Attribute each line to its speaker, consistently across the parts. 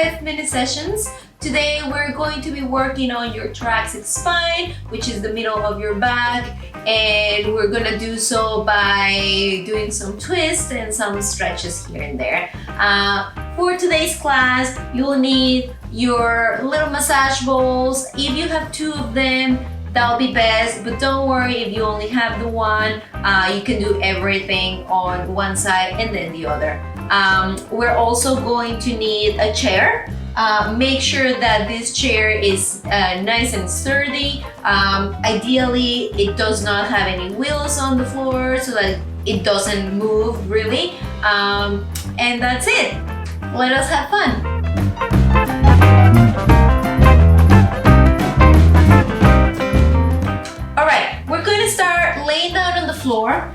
Speaker 1: with mini sessions. Today we're going to be working on your thoracic spine, which is the middle of your back, and we're gonna do so by doing some twists and some stretches here and there. For today's class, you'll need your little massage balls. If you have two of them, that'll be best, but don't worry if you only have the one. You can do everything on one side and then the other. We're also going to need a chair. Make sure that this chair is nice and sturdy. Ideally, it does not have any wheels on the floor so that it doesn't move really. And that's it. Let us have fun. We're going to start laying down on the floor,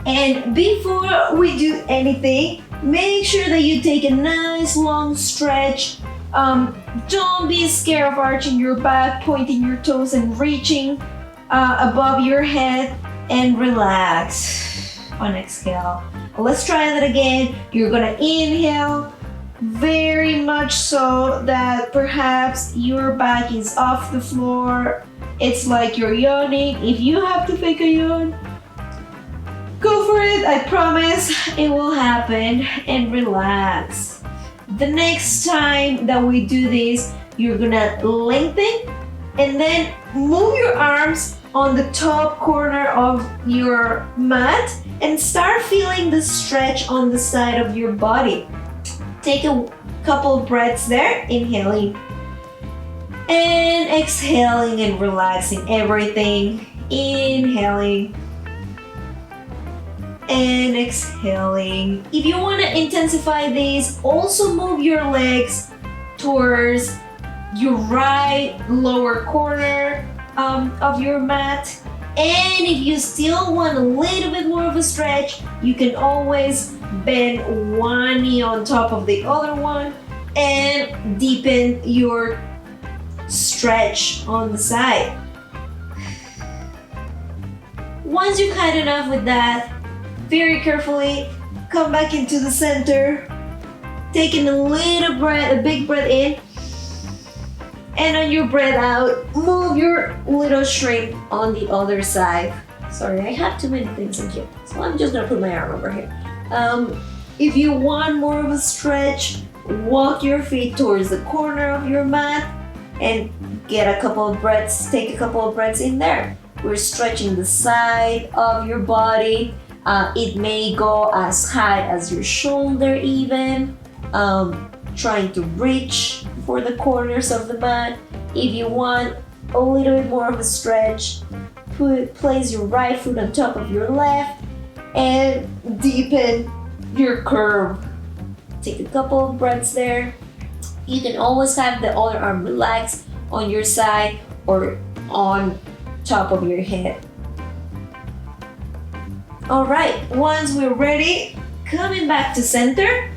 Speaker 1: and before we do anything, make sure that you take a nice long stretch. Don't be scared of arching your back, pointing your toes and reaching above your head, and relax on exhale. Let's try that again. You're gonna inhale very much so that perhaps your back is off the floor. It's like you're yawning. If you have to fake a yawn, go for it. I promise it will happen. And relax. The next time that we do this, you're gonna lengthen and then move your arms on the top corner of your mat and start feeling the stretch on the side of your body. Take a couple of breaths there, inhaling and exhaling and relaxing everything. Inhaling and exhaling. If you want to intensify this, also move your legs towards your right lower corner of your mat. And if you still want a little bit more of a stretch, you can always bend one knee on top of the other one and deepen your stretch on the side. Once you've had enough with that, very carefully come back into the center, taking a little breath, a big breath in, and on your breath out, move your little shrimp on the other side. Sorry, I have too many things in here, so I'm just gonna put my arm over here. If you want more of a stretch, walk your feet towards the corner of your mat and get a couple of breaths, take a couple of breaths in there. We're stretching the side of your body. It may go as high as your shoulder even, trying to reach for the corners of the mat. If you want a little bit more of a stretch, place your right foot on top of your left and deepen your curve. Take a couple of breaths there. You can always have the other arm relaxed on your side or on top of your head. All right, once we're ready, coming back to center,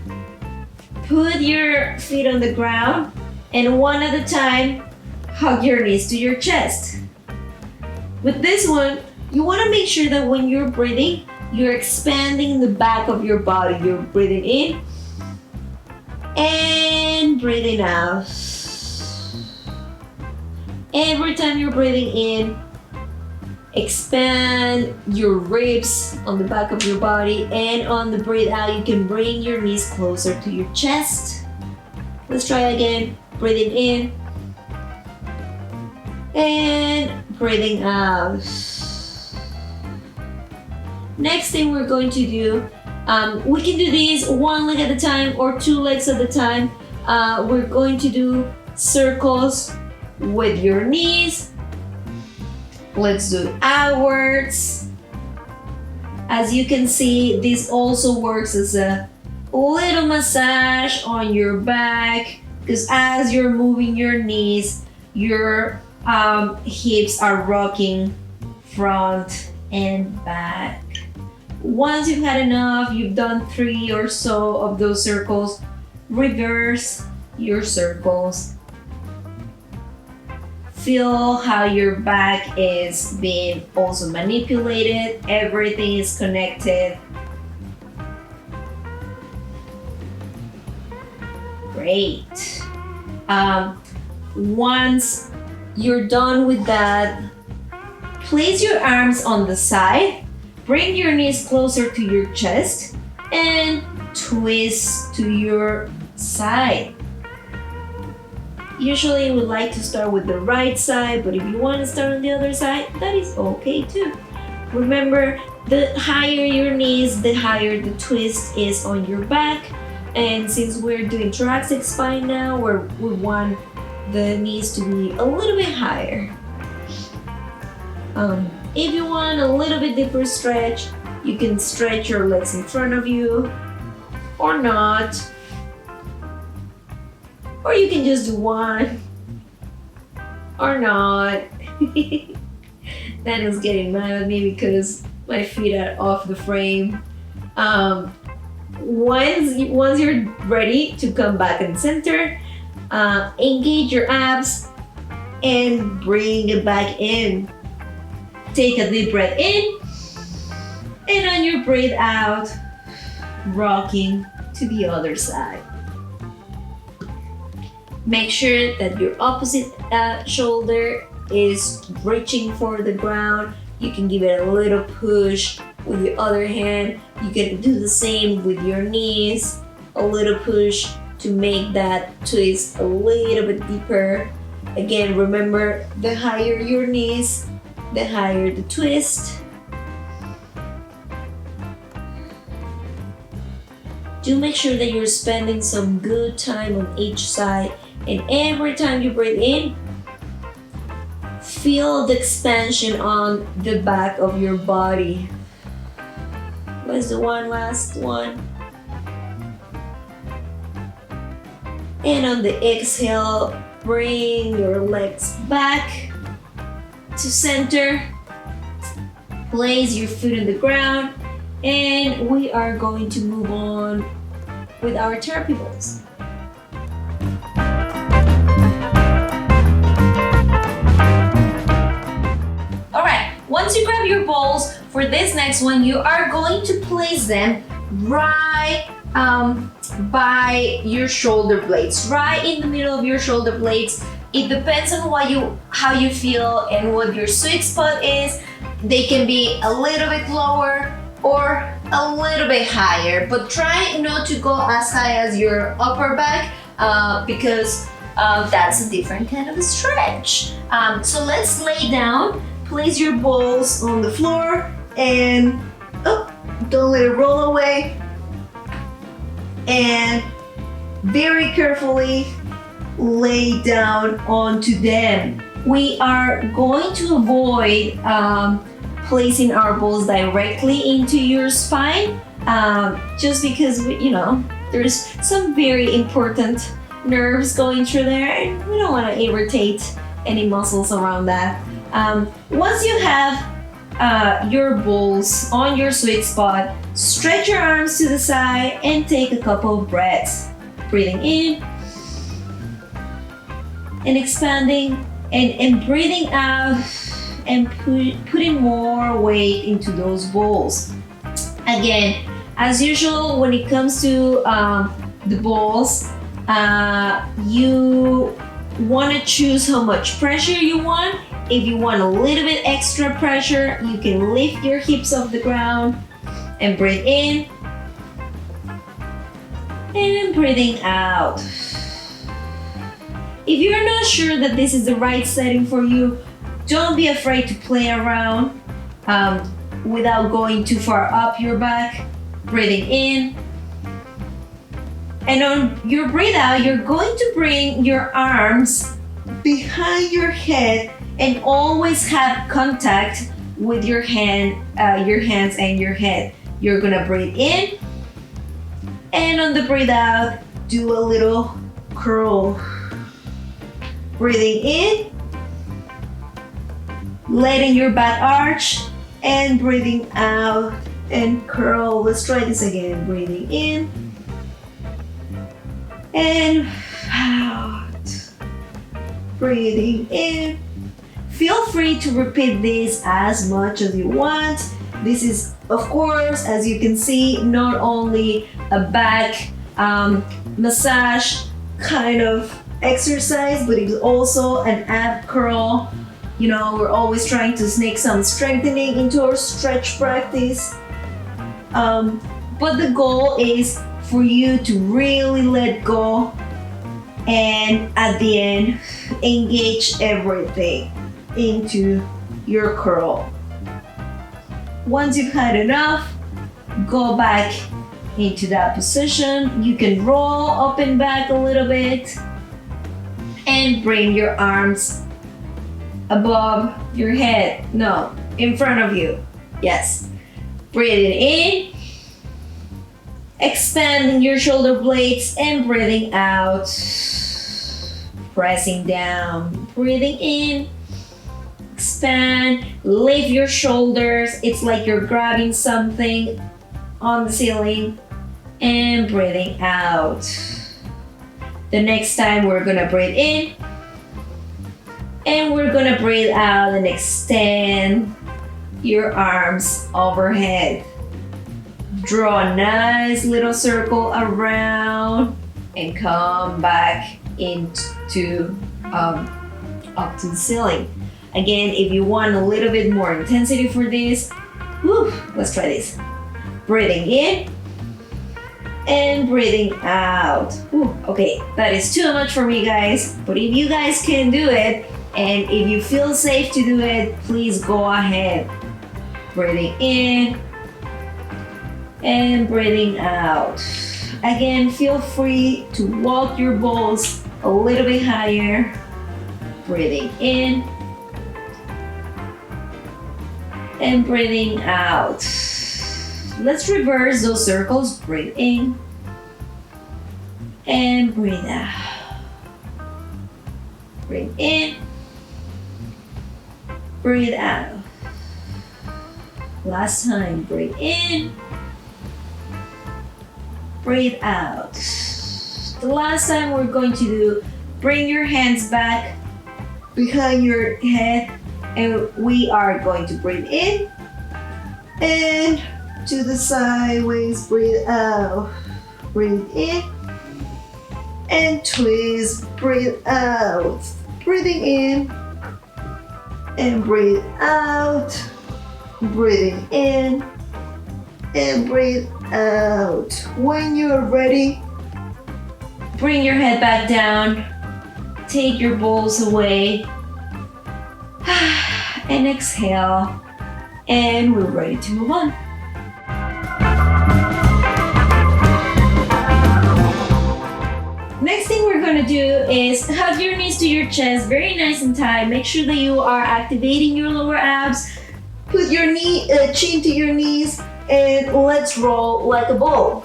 Speaker 1: put your feet on the ground and one at a time, hug your knees to your chest. With this one, you want to make sure that when you're breathing, you're expanding the back of your body. You're breathing in and breathing out. Every time you're breathing in, expand your ribs on the back of your body, and on the breathe out, you can bring your knees closer to your chest. Let's try again. Breathing in and breathing out. Next thing we're going to do, we can do these one leg at a time or two legs at a time. We're going to do circles with your knees. Let's do it outwards. As you can see, this also works as a little massage on your back, because as you're moving your knees, your hips are rocking front and back. Once you've had enough, you've done 3 or so of those circles, reverse your circles. Feel how your back is being also manipulated. Everything is connected. Great. Once you're done with that, place your arms on the side, bring your knees closer to your chest, and twist to your side. Usually we like to start with the right side, but if you want to start on the other side, that is okay too. Remember, the higher your knees, the higher the twist is on your back. And since we're doing thoracic spine now, we want the knees to be a little bit higher. If you want a little bit deeper stretch, you can stretch your legs in front of you or not. Or you can just do one or not. Daniel's getting mad at me because my feet are off the frame. Once you're ready to come back in center, engage your abs and bring it back in. Take a deep breath in, and on your breath out, rocking to the other side. Make sure that your opposite shoulder is reaching for the ground. You can give it a little push with your other hand. You can do the same with your knees. A little push to make that twist a little bit deeper. Again, remember, the higher your knees, the higher the twist. Do make sure that you're spending some good time on each side, and every time you breathe in, feel the expansion on the back of your body. Let's do one last one. And on the exhale, bring your legs back to center. Place your foot on the ground, and we are going to move on with our therapy balls. Once you grab your balls, for this next one, you are going to place them right by your shoulder blades, right in the middle of your shoulder blades. It depends on how you feel and what your sweet spot is. They can be a little bit lower or a little bit higher, but try not to go as high as your upper back because that's a different kind of a stretch. So let's lay down. Place your balls on the floor and don't let it roll away. And very carefully lay down onto them. We are going to avoid placing our balls directly into your spine just because, there's some very important nerves going through there and we don't want to irritate any muscles around that. Once you have your balls on your sweet spot, stretch your arms to the side and take a couple of breaths. Breathing in and expanding and breathing out and putting more weight into those balls. Again, as usual, when it comes to the balls, you want to choose how much pressure you want. If you want a little bit extra pressure, you can lift your hips off the ground and breathe in and breathing out. If you're not sure that this is the right setting for you, don't be afraid to play around without going too far up your back. Breathing in. And on your breath out, you're going to bring your arms behind your head and always have contact with your hands and your head. You're gonna breathe in, and on the breath out, do a little curl. Breathing in, letting your back arch, and breathing out and curl. Let's try this again. Breathing in and out. Breathing in. Feel free to repeat this as much as you want. This is, of course, as you can see, not only a back massage, kind of exercise, but it's also an ab curl. You know, we're always trying to sneak some strengthening into our stretch practice. But the goal is for you to really let go and at the end engage everything into your curl. Once you've had enough, go back into that position. You can roll up and back a little bit and bring your arms above your head. No, in front of you. Yes. Breathing in, expanding your shoulder blades and breathing out. Pressing down, breathing in, expand, lift your shoulders. It's like you're grabbing something on the ceiling and breathing out. The next time we're gonna breathe in and we're gonna breathe out and extend your arms overhead. Draw a nice little circle around and come back into up to the ceiling. Again, if you want a little bit more intensity for this, let's try this. Breathing in and breathing out. Okay, that is too much for me, guys. But if you guys can do it, and if you feel safe to do it, please go ahead. Breathing in and breathing out. Again, feel free to walk your balls a little bit higher. Breathing in and breathing out. Let's reverse those circles. Breathe in and breathe out. Breathe in, breathe out. Last time, breathe in, breathe out. The last time we're going to do, bring your hands back behind your head and we are going to breathe in and to the sideways, breathe out. Breathe in and twist, breathe out. Breathing in and breathe out. Breathing in and breathe out. When you're ready, bring your head back down, take your balls away, and exhale, and we're ready to move on. Next thing we're going to do is hug your knees to your chest, very nice and tight. Make sure that you are activating your lower abs. Put your chin to your knees and let's roll like a ball.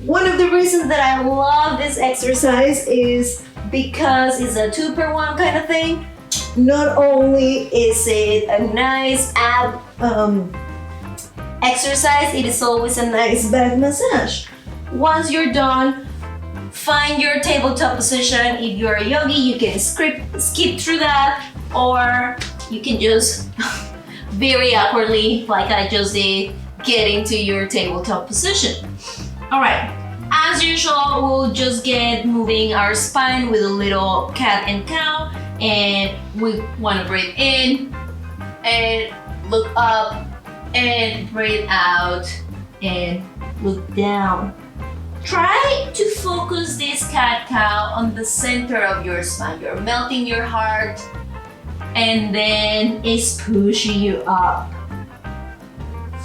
Speaker 1: One of the reasons that I love this exercise is because it's a 2-for-1 kind of thing. Not only is it a nice ab exercise, it is always a nice back massage. Once you're done, find your tabletop position. If you're a yogi, you can skip through that, or you can just very awkwardly, like I just did, get into your tabletop position. All right, as usual, we'll just get moving our spine with a little cat and cow, and we want to breathe in and look up and breathe out and look down. Try to focus this cat-cow on the center of your spine. You're melting your heart and then it's pushing you up.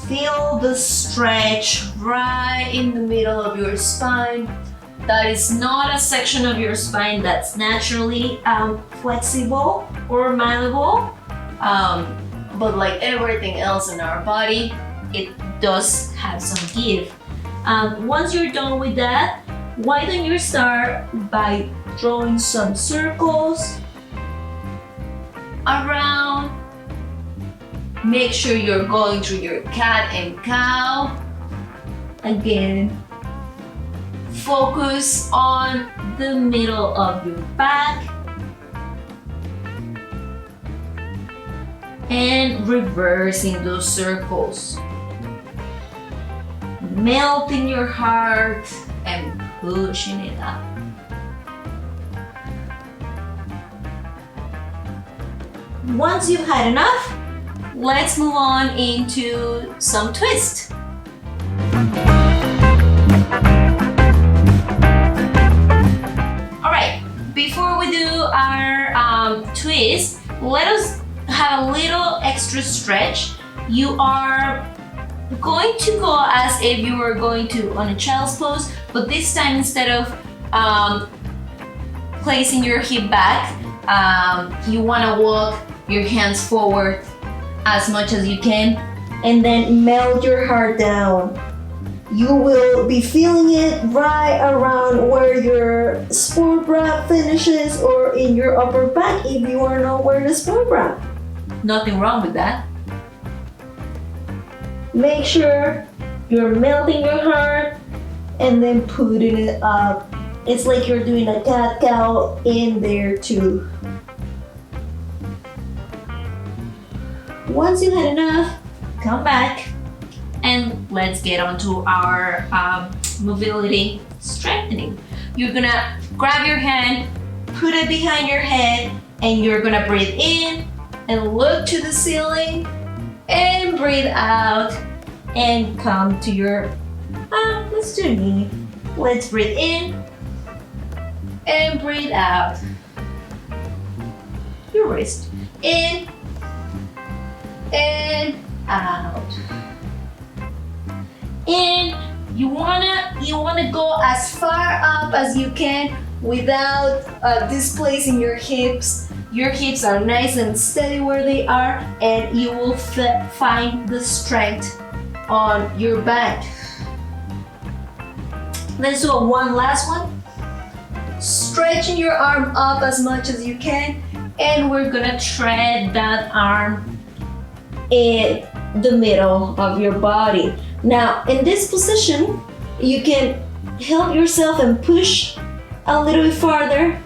Speaker 1: Feel the stretch right in the middle of your spine. That is not a section of your spine that's naturally flexible or malleable. But like everything else in our body, it does have some give. Once you're done with that, why don't you start by drawing some circles around. Make sure you're going through your cat and cow. Again, focus on the middle of your back and reversing those circles. Melting your heart and pushing it up. Once you've had enough, let's move on into some twist. All right, before we do our twist, let us have a little extra stretch. You are going to go as if you were going to on a child's pose, but this time instead of placing your hip back, you want to walk your hands forward as much as you can and then melt your heart down. You will be feeling it right around where your sport bra finishes or in your upper back if you are not wearing a sport bra. Nothing wrong with that. Make sure you're melting your heart and then putting it up. It's like you're doing a cat-cow in there too. Once you had enough, come back and let's get on to our mobility strengthening. You're gonna grab your hand, put it behind your head, and you're gonna breathe in and look to the ceiling and breathe out and come to your, let's do a knee. Let's breathe in and breathe out. Your wrist in and out. And you wanna go as far up as you can without displacing your hips. Your hips are nice and steady where they are, and you will find the strength on your back. Let's do one last one. Stretching your arm up as much as you can, and we're gonna tread that arm in the middle of your body. Now, in this position, you can help yourself and push a little bit farther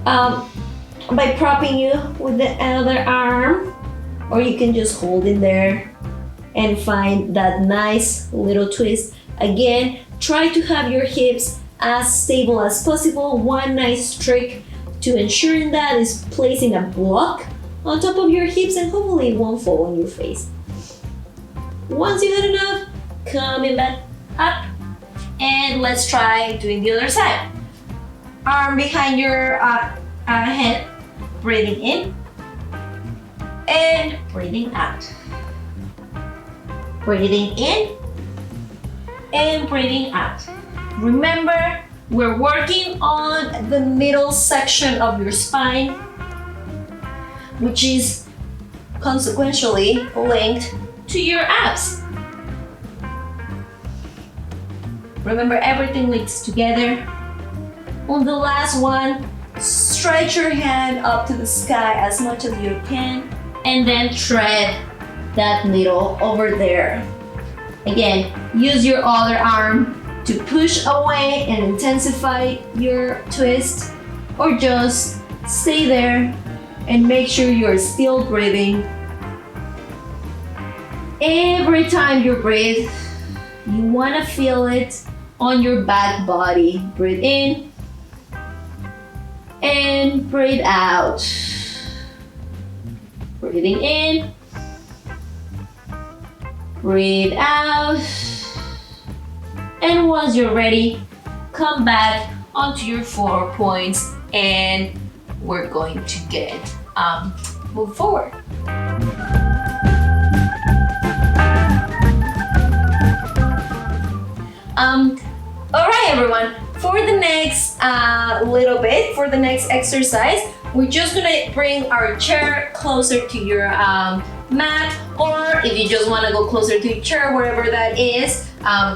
Speaker 1: by propping you with the other arm, or you can just hold it there and find that nice little twist. Again, try to have your hips as stable as possible. One nice trick to ensuring that is placing a block on top of your hips, and hopefully it won't fall on your face. Once you had enough, coming back up, and let's try doing the other side. Arm behind your head, breathing in and breathing out. Breathing in and breathing out. Remember, we're working on the middle section of your spine, which is consequentially linked to your abs. Remember, everything links together. On the last one, stretch your hand up to the sky as much as you can, and then tread that needle over there. Again, use your other arm to push away and intensify your twist, or just stay there and make sure you're still breathing. Every time you breathe, you want to feel it on your back body. Breathe in and breathe out. Breathing in, breathe out. And once you're ready, come back onto your 4 points, and we're going to get move forward. All right, everyone. For the next little bit, for the next exercise, we're just gonna bring our chair closer to your mat, or if you just want to go closer to your chair, wherever that is,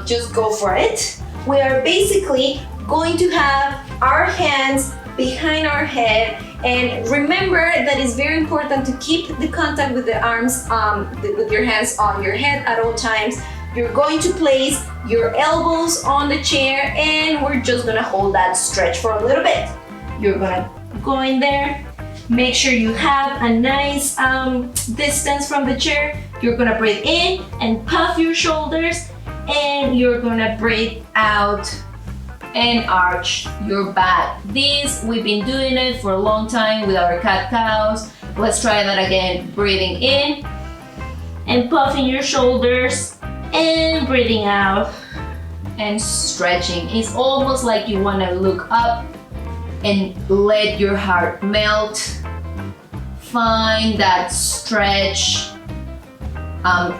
Speaker 1: just go for it. We are basically going to have our hands behind our head, and remember that it's very important to keep the contact with the arms, with your hands on your head at all times. You're going to place your elbows on the chair, and we're just gonna hold that stretch for a little bit. You're gonna go in there, make sure you have a nice distance from the chair. You're gonna breathe in and puff your shoulders, and you're gonna breathe out and arch your back. This, we've been doing it for a long time with our cat cows. Let's try that again. Breathing in and puffing your shoulders and breathing out and stretching. It's almost like you want to look up and let your heart melt. Find that stretch.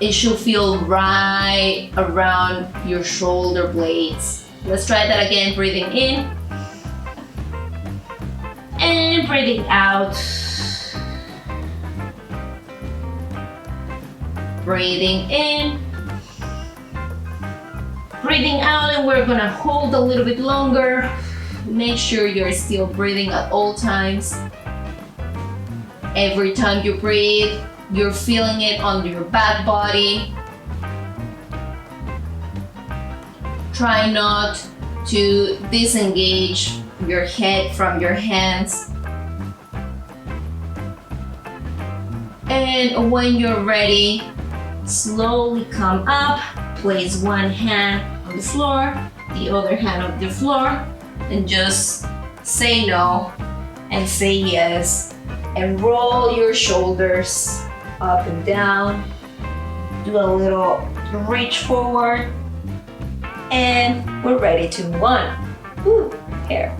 Speaker 1: It should feel right around your shoulder blades. Let's try that again. Breathing in and breathing out. Breathing in, breathing out, and we're gonna hold a little bit longer. Make sure you're still breathing at all times. Every time you breathe, you're feeling it on your back body. Try not to disengage your head from your hands. And when you're ready, slowly come up, place one hand on the floor, the other hand on the floor, and just say no and say yes. And roll your shoulders up and down. Do a little reach forward. And we're ready to move on. Ooh, hair.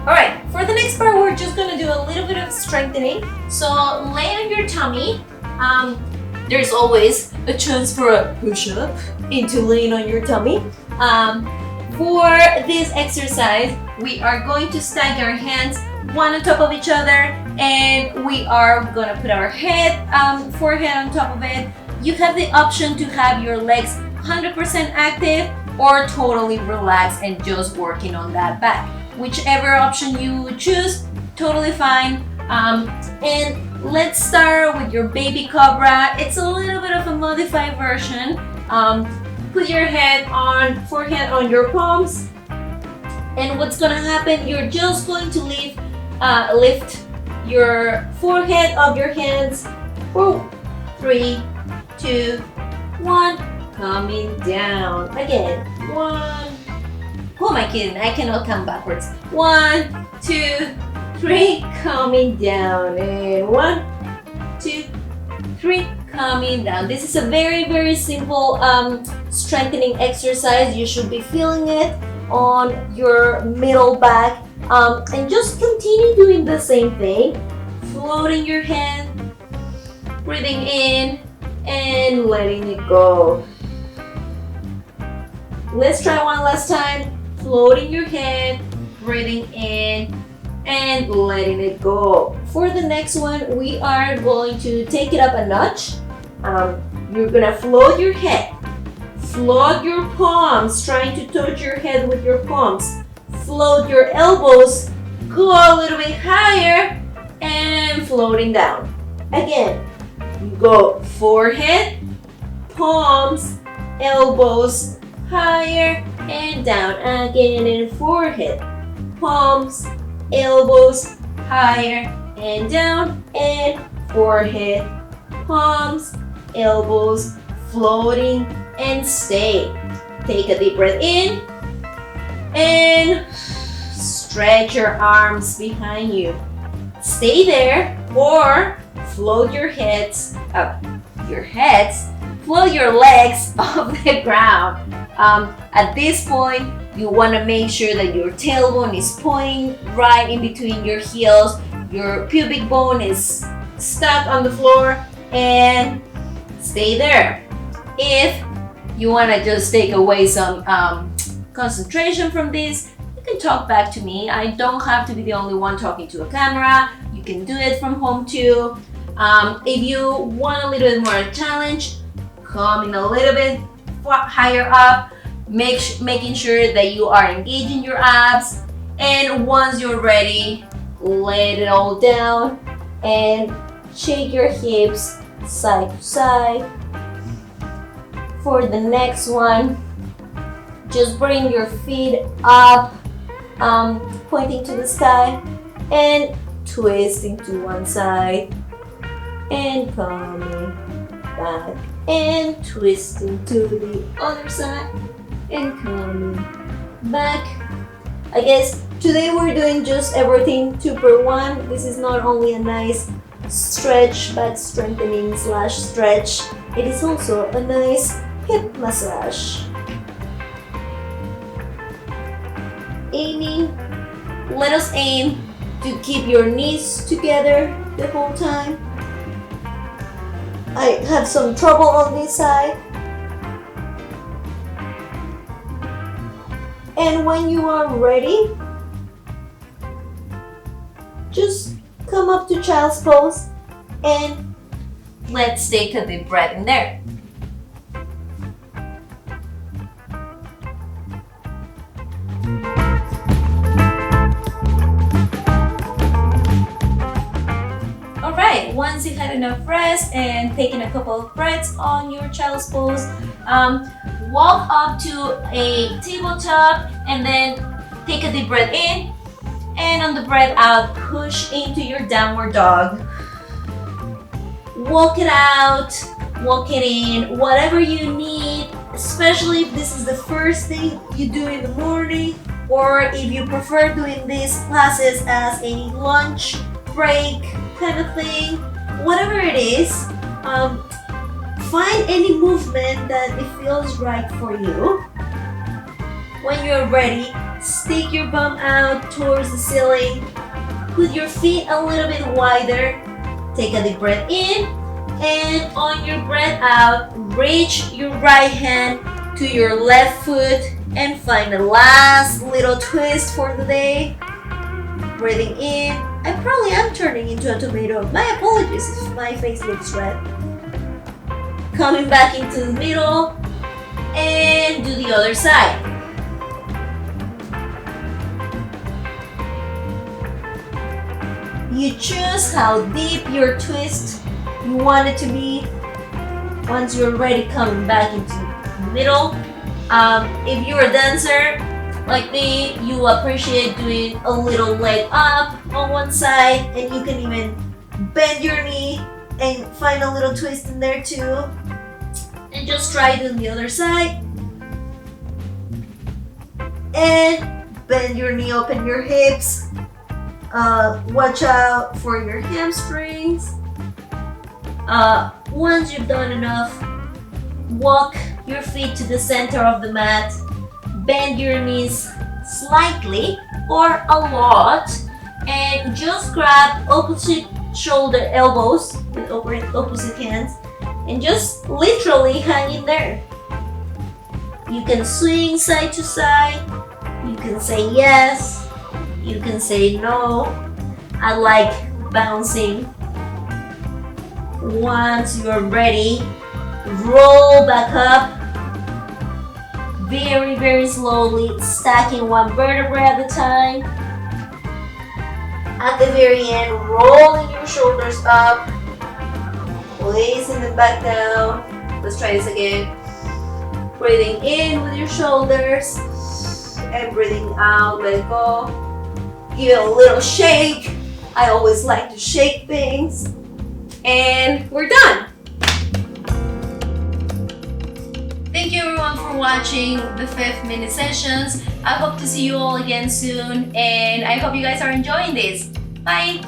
Speaker 1: Alright, for the next part, we're just gonna do a little bit of strengthening. So lay on your tummy. There's always a chance for a push-up into laying on your tummy. For this exercise, we are going to stack our hands one on top of each other, and we are gonna put our forehead on top of it. You have the option to have your legs 100% active or totally relaxed and just working on that back. Whichever option you choose, totally fine. And let's start with your baby cobra. It's a little bit of a modified version. Put your forehead on your palms. And what's gonna happen, you're just going to lift your forehead of your hands. 3, 2, 1, coming down. Again, 1. Who am I kidding? I cannot count backwards. 1, 2, 3, coming down. And 1, 2, 3, coming down. This is a very, very simple strengthening exercise. You should be feeling it on your middle back. And just continue doing the same thing. Floating your head, breathing in, and letting it go. Let's try one last time. Floating your head, breathing in, and letting it go. For the next one, we are going to take it up a notch. You're gonna float your head. Float your palms, trying to touch your head with your palms. Float your elbows, go a little bit higher, and floating down. Again, you go forehead, palms, elbows, higher, and down. Again, and forehead, palms, elbows, higher, and down, and forehead, palms, elbows, floating, and stay. Take a deep breath in, and stretch your arms behind you. Stay there, or float your heads up. Float your legs off the ground. At this point, you want to make sure that your tailbone is pointing right in between your heels. Your pubic bone is stuck on the floor, and stay there. If you want to just take away some concentration from this, you can talk back to me. I don't have to be the only one talking to a camera. You can do it from home too. If you want a little bit more challenge, coming a little bit higher up, making sure that you are engaging your abs. And once you're ready, let it all down and shake your hips side to side. For the next one, just bring your feet up, pointing to the sky, and twisting to one side, and coming back, and twisting to the other side, and coming back. I guess Today we're doing just everything 2 per 1. This is not only a nice stretch, back strengthening / stretch, it is also a nice hip massage. Aiming, let us aim to keep your knees together the whole time. I have some trouble on this side. And when you are ready, just come up to child's pose and let's take a deep breath in there. Alright, once you've had enough rest and taken a couple of breaths on your child's pose, walk up to a tabletop and then take a deep breath in. And on the breath out, push into your downward dog. Walk it out, walk it in, whatever you need, especially if this is the first thing you do in the morning, or if you prefer doing these classes as a lunch break kind of thing. Whatever it is, find any movement that it feels right for you. When you're ready, stick your bum out towards the ceiling. Put your feet a little bit wider. Take a deep breath in. And on your breath out, reach your right hand to your left foot and find the last little twist for the day. Breathing in. I probably am turning into a tomato. My apologies if my face looks red. Coming back into the middle. And do the other side. You choose how deep your twist you want it to be. Once you're ready, coming back into the middle. If you're a dancer like me, you appreciate doing a little leg up on one side, and you can even bend your knee and find a little twist in there too. And just try doing the other side. And bend your knee, open your hips. Watch out for your hamstrings. Once you've done enough, walk your feet to the center of the mat. Bend your knees slightly or a lot, and just grab opposite shoulder elbows with opposite hands and just literally hang in there. You can swing side to side. You can say yes. You can say no. I like bouncing. Once you are ready, roll back up. Very, very slowly, stacking one vertebrae at a time. At the very end, rolling your shoulders up, placing them back down. Let's try this again. Breathing in with your shoulders and breathing out, let go. Give it a little shake. I always like to shake things. And we're done. Thank you everyone for watching the 5th mini sessions. I hope to see you all again soon, and I hope you guys are enjoying this. Bye!